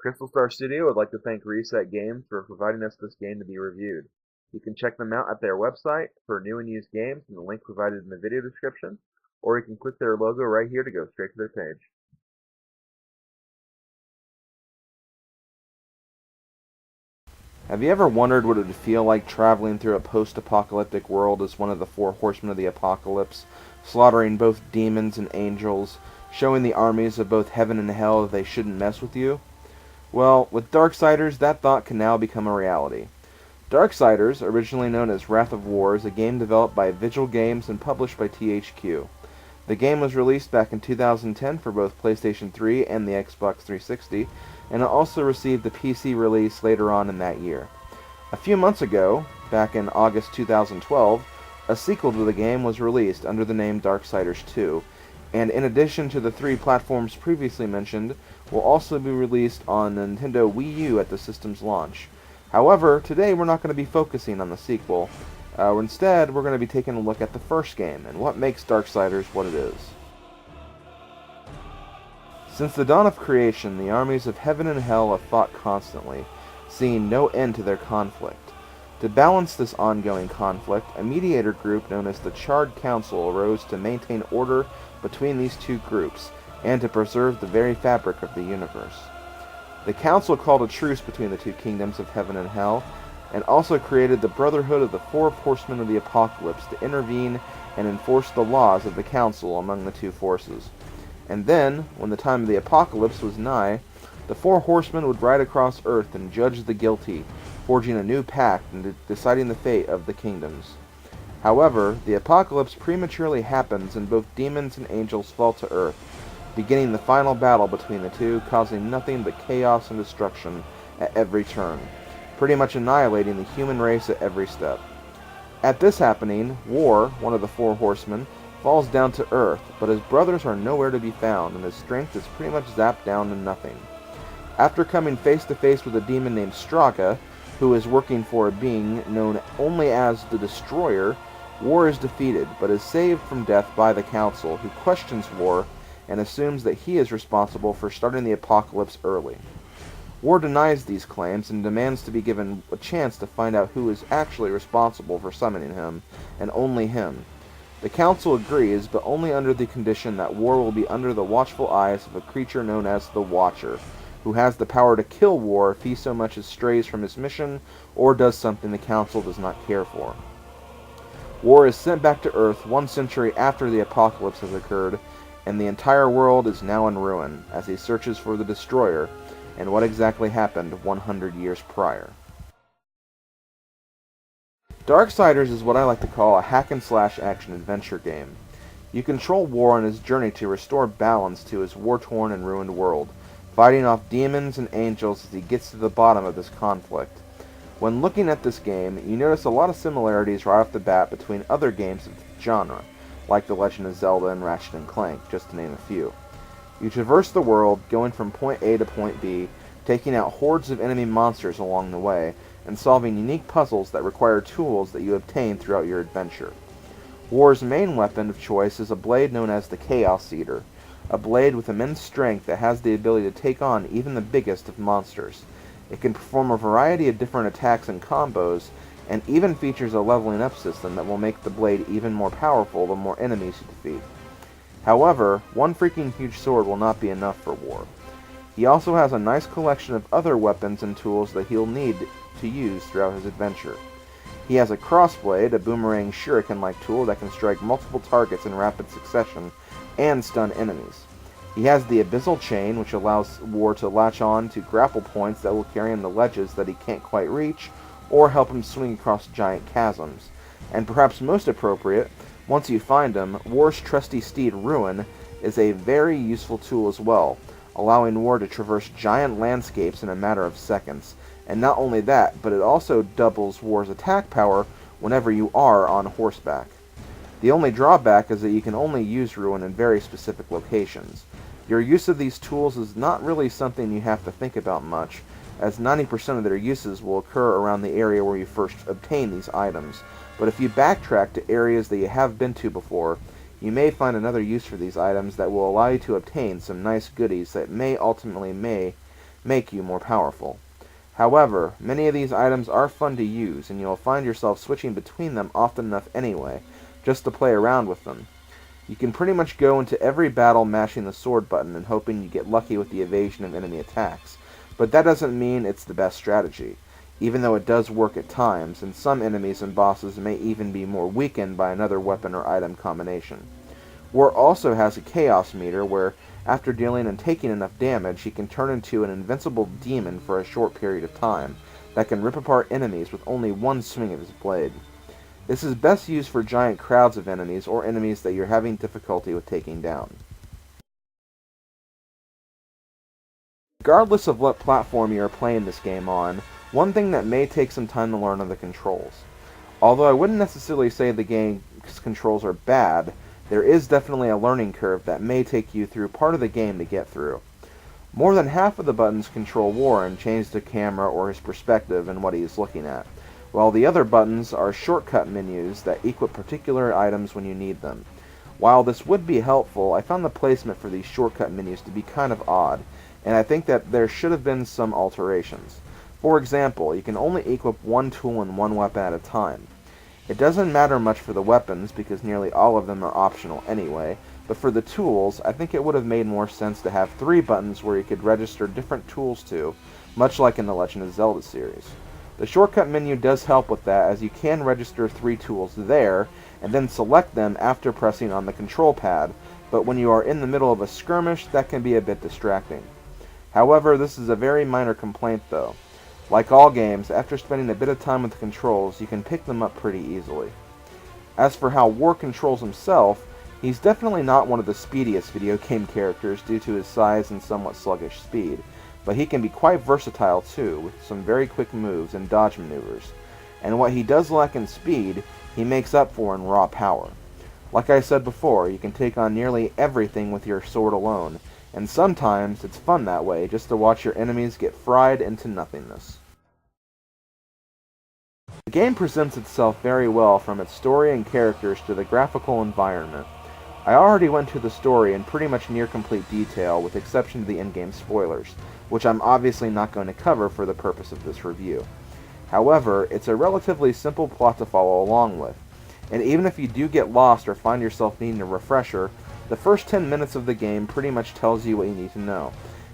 CrystalStarStudio would like to thank Reset Games for providing us this game to be reviewed. You can check them out at their website for new and used games in the link provided in the video description, or you can click their logo right here to go straight to their page. Have you ever wondered what it would feel like traveling through a post-apocalyptic world as one of the Four Horsemen of the Apocalypse, slaughtering both demons and angels, showing the armies of both heaven and hell that they shouldn't mess with you? Well, with Darksiders, that thought can now become a reality. Darksiders, originally known as Wrath of War, is a game developed by Vigil Games and published by THQ. The game was released back in 2010 for both PlayStation 3 and the Xbox 360, and it also received a PC release later on in that year. A few months ago, back in August 2012, a sequel to the game was released under the name Darksiders 2, and in addition to the 3 platforms previously mentioned, will also be released on Nintendo Wii U at the system's launch. However, today we're not going to be focusing on the sequel. Instead, we're going to be taking a look at the first game and what makes Darksiders what it is. Since the dawn of creation, the armies of heaven and hell have fought constantly, seeing no end to their conflict. To balance this ongoing conflict, a mediator group known as the Charred Council arose to maintain order between these two groups, and to preserve the very fabric of the universe. The Council called a truce between the two kingdoms of heaven and hell, and also created the Brotherhood of the Four Horsemen of the Apocalypse to intervene and enforce the laws of the Council among the two forces. And then, when the time of the apocalypse was nigh, the Four Horsemen would ride across Earth and judge the guilty, forging a new pact and deciding the fate of the kingdoms. However, the apocalypse prematurely happens and both demons and angels fall to Earth, beginning the final battle between the two, causing nothing but chaos and destruction at every turn, pretty much annihilating the human race at every step. At this happening, War, one of the Four Horsemen, falls down to Earth, but his brothers are nowhere to be found, and his strength is pretty much zapped down to nothing. After coming face to face with a demon named Straka, who is working for a being known only as the Destroyer, War is defeated, but is saved from death by the Council, who questions War and assumes that he is responsible for starting the apocalypse early. War denies these claims and demands to be given a chance to find out who is actually responsible for summoning him, and only him. The Council agrees, but only under the condition that War will be under the watchful eyes of a creature known as the Watcher, who has the power to kill War if he so much as strays from his mission or does something the Council does not care for. War is sent back to Earth 1 century after the apocalypse has occurred, and the entire world is now in ruin as he searches for the Destroyer and what exactly happened 100 years prior. Darksiders is what I like to call a hack-and-slash action-adventure game. You control War on his journey to restore balance to his war-torn and ruined world, fighting off demons and angels as he gets to the bottom of this conflict. When looking at this game, you notice a lot of similarities right off the bat between other games of the genre, like The Legend of Zelda and Ratchet & Clank, just to name a few. You traverse the world, going from point A to point B, taking out hordes of enemy monsters along the way, and solving unique puzzles that require tools that you obtain throughout your adventure. War's main weapon of choice is a blade known as the Chaos Eater, a blade with immense strength that has the ability to take on even the biggest of monsters. It can perform a variety of different attacks and combos, and even features a leveling up system that will make the blade even more powerful the more enemies you defeat. However, one freaking huge sword will not be enough for War. He also has a nice collection of other weapons and tools that he'll need to use throughout his adventure. He has a crossblade, a boomerang shuriken-like tool that can strike multiple targets in rapid succession and stun enemies. He has the Abyssal Chain, which allows War to latch on to grapple points that will carry him to ledges that he can't quite reach, or help him swing across giant chasms. And perhaps most appropriate, once you find him, War's trusty steed Ruin is a very useful tool as well, allowing War to traverse giant landscapes in a matter of seconds. And not only that, but it also doubles War's attack power whenever you are on horseback. The only drawback is that you can only use Ruin in very specific locations. Your use of these tools is not really something you have to think about much, as 90% of their uses will occur around the area where you first obtain these items, but if you backtrack to areas that you have been to before, you may find another use for these items that will allow you to obtain some nice goodies that may ultimately make you more powerful. However, many of these items are fun to use, and you'll find yourself switching between them often enough anyway, just to play around with them. You can pretty much go into every battle mashing the sword button and hoping you get lucky with the evasion of enemy attacks, but that doesn't mean it's the best strategy, even though it does work at times, and some enemies and bosses may even be more weakened by another weapon or item combination. War also has a chaos meter where, after dealing and taking enough damage, he can turn into an invincible demon for a short period of time that can rip apart enemies with only one swing of his blade. This is best used for giant crowds of enemies or enemies that you're having difficulty with taking down. Regardless of what platform you are playing this game on, one thing that may take some time to learn are the controls. Although I wouldn't necessarily say the game's controls are bad, there is definitely a learning curve that may take you through part of the game to get through. More than half of the buttons control Warren, change the camera or his perspective and what he is looking at, while the other buttons are shortcut menus that equip particular items when you need them. While this would be helpful, I found the placement for these shortcut menus to be kind of odd, and I think that there should have been some alterations. For example, you can only equip one tool and one weapon at a time. It doesn't matter much for the weapons, because nearly all of them are optional anyway, but for the tools, I think it would have made more sense to have 3 buttons where you could register different tools to, much like in the Legend of Zelda series. The shortcut menu does help with that, as you can register 3 tools there, and then select them after pressing on the control pad, but when you are in the middle of a skirmish, that can be a bit distracting. However, this is a very minor complaint though. Like all games, after spending a bit of time with the controls, you can pick them up pretty easily. As for how War controls himself, he's definitely not one of the speediest video game characters due to his size and somewhat sluggish speed, but he can be quite versatile too, with some very quick moves and dodge maneuvers. And what he does lack in speed, he makes up for in raw power. Like I said before, you can take on nearly everything with your sword alone, and sometimes it's fun that way, just to watch your enemies get fried into nothingness. The game presents itself very well, from its story and characters to the graphical environment. I already went through the story in pretty much near complete detail, with exception to the in-game spoilers, which I'm obviously not going to cover for the purpose of this review. However, it's a relatively simple plot to follow along with, and even if you do get lost or find yourself needing a refresher, the first 10 minutes of the game pretty much tells you what you need to know,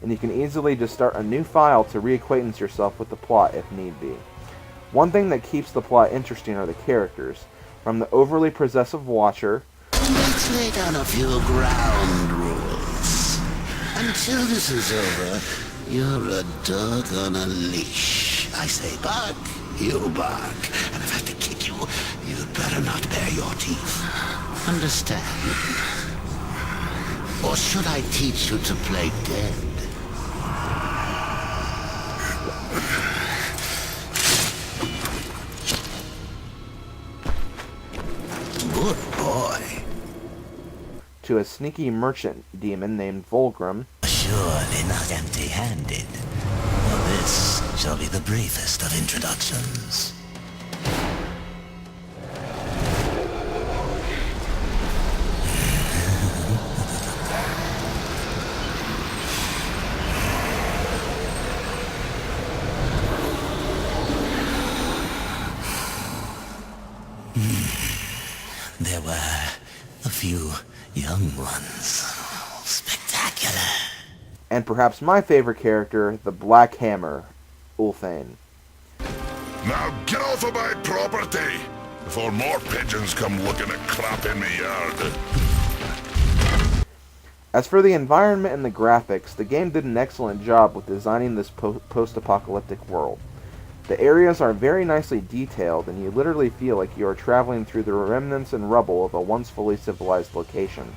and you can easily just start a new file to reacquaintance yourself with the plot if need be. One thing that keeps the plot interesting are the characters, from the overly possessive Watcher. Let's lay down a few ground rules. Until this is over, you're a dog on a leash. I say bark, you bark. And if I have to kick you, you'd better not bare your teeth. Understand? Or should I teach you to play dead? Good boy. To a sneaky merchant demon named Volgrim. Surely not empty-handed. Well, this shall be the briefest of introductions. There were a few young ones. Spectacular. And perhaps my favorite character, the Black Hammer, Ulthane. Now get off of my property before more pigeons come looking at crap in my yard. As for the environment and the graphics, the game did an excellent job with designing this post-apocalyptic world. The areas are very nicely detailed, and you literally feel like you are traveling through the remnants and rubble of a once fully civilized location.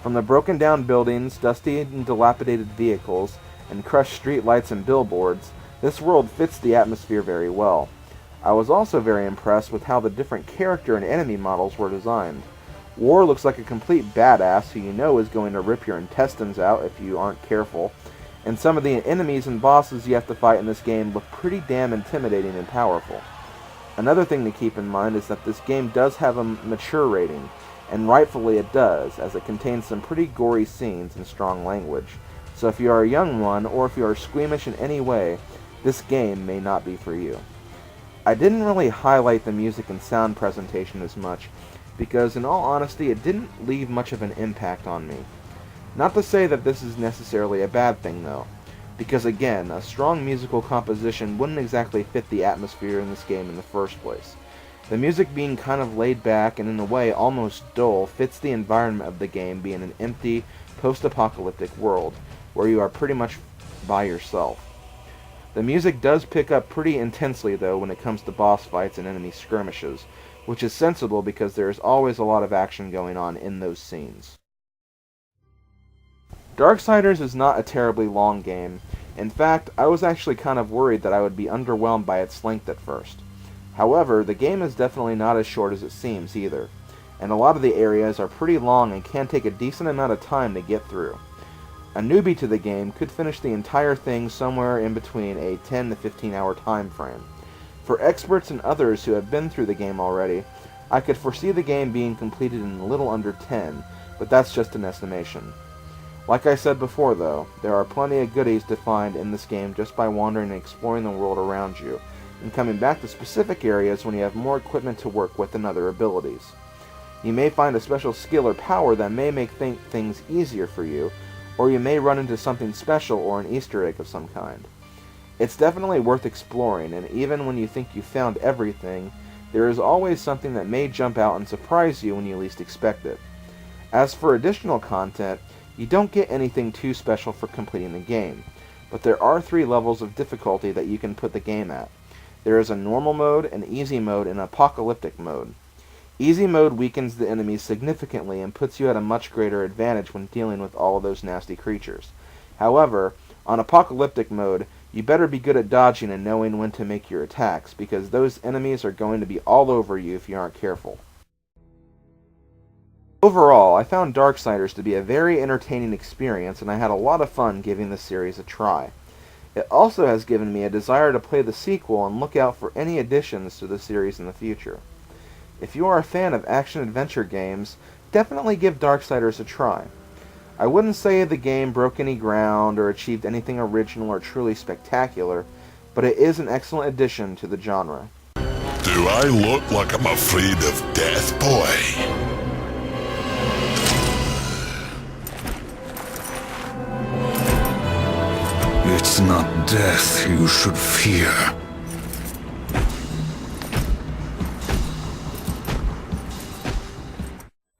From the broken down buildings, dusty and dilapidated vehicles, and crushed street lights and billboards, this world fits the atmosphere very well. I was also very impressed with how the different character and enemy models were designed. War looks like a complete badass who you know is going to rip your intestines out if you aren't careful, and some of the enemies and bosses you have to fight in this game look pretty damn intimidating and powerful. Another thing to keep in mind is that this game does have a mature rating, and rightfully it does, as it contains some pretty gory scenes and strong language, so if you are a young one, or if you are squeamish in any way, this game may not be for you. I didn't really highlight the music and sound presentation as much, because in all honesty it didn't leave much of an impact on me. Not to say that this is necessarily a bad thing though, because again, a strong musical composition wouldn't exactly fit the atmosphere in this game in the first place. The music being kind of laid back and in a way almost dull fits the environment of the game being an empty, post-apocalyptic world, where you are pretty much by yourself. The music does pick up pretty intensely though when it comes to boss fights and enemy skirmishes, which is sensible because there is always a lot of action going on in those scenes. Darksiders is not a terribly long game. In fact, I was actually kind of worried that I would be underwhelmed by its length at first. However, the game is definitely not as short as it seems either, and a lot of the areas are pretty long and can take a decent amount of time to get through. A newbie to the game could finish the entire thing somewhere in between a 10 to 15 hour time frame. For experts and others who have been through the game already, I could foresee the game being completed in a little under 10, but that's just an estimation. Like I said before though, there are plenty of goodies to find in this game just by wandering and exploring the world around you, and coming back to specific areas when you have more equipment to work with and other abilities. You may find a special skill or power that may make things easier for you, or you may run into something special or an Easter egg of some kind. It's definitely worth exploring, and even when you think you found everything, there is always something that may jump out and surprise you when you least expect it. As for additional content, you don't get anything too special for completing the game, but there are 3 levels of difficulty that you can put the game at. There is a normal mode, an easy mode, and an apocalyptic mode. Easy mode weakens the enemies significantly and puts you at a much greater advantage when dealing with all of those nasty creatures. However, on apocalyptic mode, you better be good at dodging and knowing when to make your attacks, because those enemies are going to be all over you if you aren't careful. Overall, I found Darksiders to be a very entertaining experience, and I had a lot of fun giving the series a try. It also has given me a desire to play the sequel and look out for any additions to the series in the future. If you are a fan of action-adventure games, definitely give Darksiders a try. I wouldn't say the game broke any ground or achieved anything original or truly spectacular, but it is an excellent addition to the genre. Do I look like I'm afraid of death, boy? It's not death you should fear,